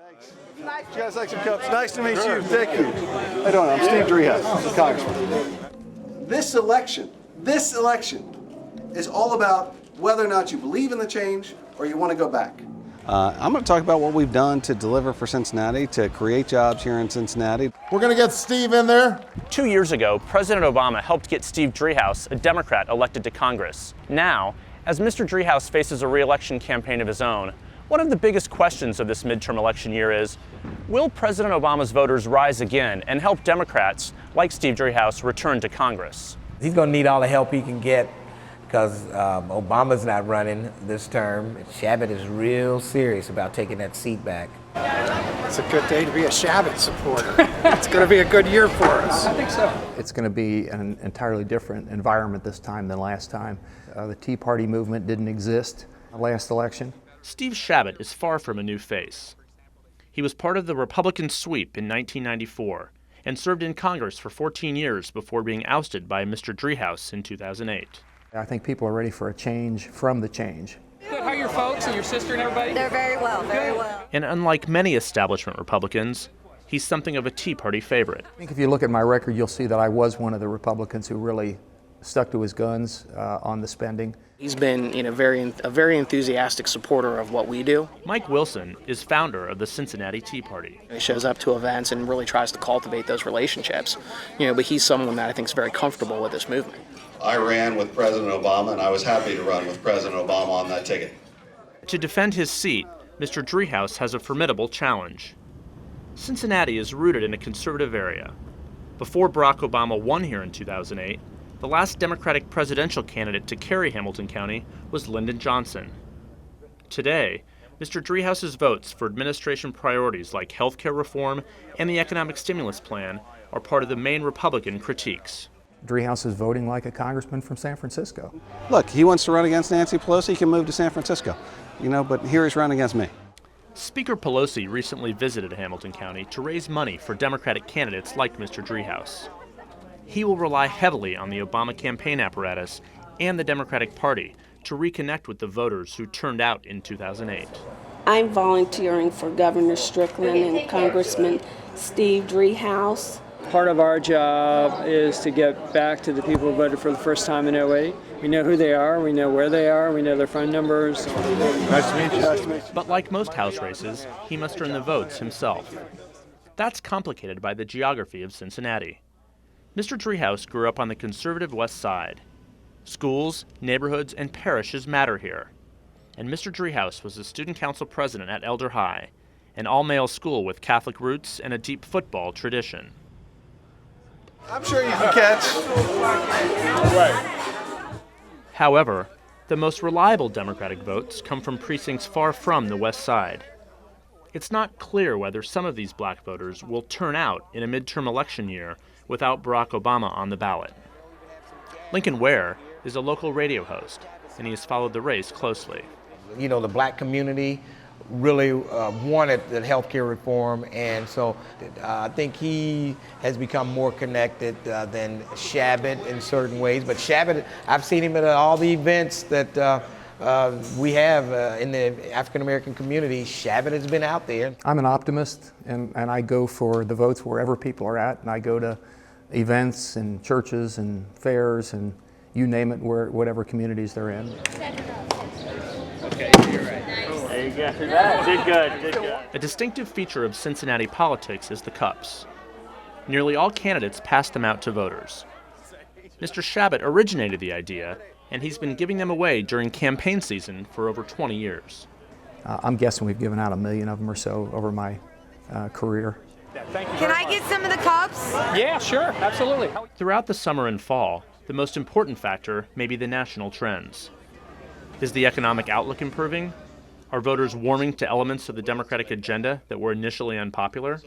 Thanks. You guys like some cups? Nice to meet you. Thank you. How you doing? I'm Steve Driehaus, Congressman. This election is all about whether or not you believe in the change or you want to go back. I'm going to talk about what we've done to deliver for Cincinnati, to create jobs here in Cincinnati. We're going to get Steve in there. 2 years ago, President Obama helped get Steve Driehaus, a Democrat, elected to Congress. Now, as Mr. Driehaus faces a re-election campaign of his own, one of the biggest questions of this midterm election year is, will President Obama's voters rise again and help Democrats like Steve Driehaus return to Congress? He's going to need all the help he can get because Obama's not running this term. Shabbat is real serious about taking that seat back. It's a good day to be a Shabbat supporter. It's going to be a good year for us. I think so. It's going to be an entirely different environment this time than last time. The Tea Party movement didn't exist last election. Steve Shabbat is far from a new face. He was part of the Republican sweep in 1994 and served in Congress for 14 years before being ousted by Mr. Driehaus in 2008. I think people are ready for a change from the change. Good. How are your folks and your sister and everybody? They're very well, very well. And unlike many establishment Republicans, he's something of a Tea Party favorite. I think if you look at my record, you'll see that I was one of the Republicans who really stuck to his guns on the spending. He's been a very enthusiastic supporter of what we do. Mike Wilson is founder of the Cincinnati Tea Party. He shows up to events and really tries to cultivate those relationships. But he's someone that I think is very comfortable with this movement. I ran with President Obama, and I was happy to run with President Obama on that ticket. To defend his seat, Mr. Driehaus has a formidable challenge. Cincinnati is rooted in a conservative area. Before Barack Obama won here in 2008, the last Democratic presidential candidate to carry Hamilton County was Lyndon Johnson. Today, Mr. Driehaus's votes for administration priorities like health care reform and the economic stimulus plan are part of the main Republican critiques. Driehaus is voting like a congressman from San Francisco. Look, he wants to run against Nancy Pelosi, he can move to San Francisco. But here he's running against me. Speaker Pelosi recently visited Hamilton County to raise money for Democratic candidates like Mr. Driehaus. He will rely heavily on the Obama campaign apparatus and the Democratic Party to reconnect with the voters who turned out in 2008. I'm volunteering for Governor Strickland and Congressman Steve Driehaus. Part of our job is to get back to the people who voted for the first time in 2008. We know who they are, we know where they are, we know their phone numbers. Nice to meet you. Nice to meet you. But like most House races, he must earn the votes himself. That's complicated by the geography of Cincinnati. Mr. Driehaus grew up on the conservative West Side. Schools, neighborhoods, and parishes matter here. And Mr. Driehaus was the student council president at Elder High, an all-male school with Catholic roots and a deep football tradition. I'm sure you can catch. Right. However, the most reliable Democratic votes come from precincts far from the West Side. It's not clear whether some of these black voters will turn out in a midterm election year without Barack Obama on the ballot. Lincoln Ware is a local radio host, and he has followed the race closely. The black community really wanted the health care reform, and so I think he has become more connected than Shabbat in certain ways. But Shabbat, I've seen him at all the events that we have in the African American community. Shabbat has been out there. I'm an optimist, and I go for the votes wherever people are at, and I go to events and churches and fairs and you name it, whatever communities they're in. Okay, you're right. There you go. Did good. A distinctive feature of Cincinnati politics is the cups. Nearly all candidates pass them out to voters. Mr. Shabbat originated the idea, and he's been giving them away during campaign season for over 20 years. I'm guessing we've given out 1 million of them or so over my career. Thank you. Can I get some of the cups? Yeah, sure, absolutely. Throughout the summer and fall, the most important factor may be the national trends. Is the economic outlook improving? Are voters warming to elements of the Democratic agenda that were initially unpopular?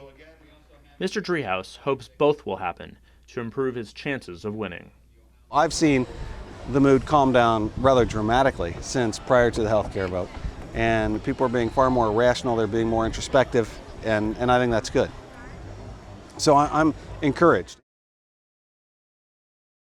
Mr. Driehaus hopes both will happen to improve his chances of winning. I've seen the mood calm down rather dramatically since prior to the health care vote. And people are being far more rational, they're being more introspective, and I think that's good. So I'm encouraged.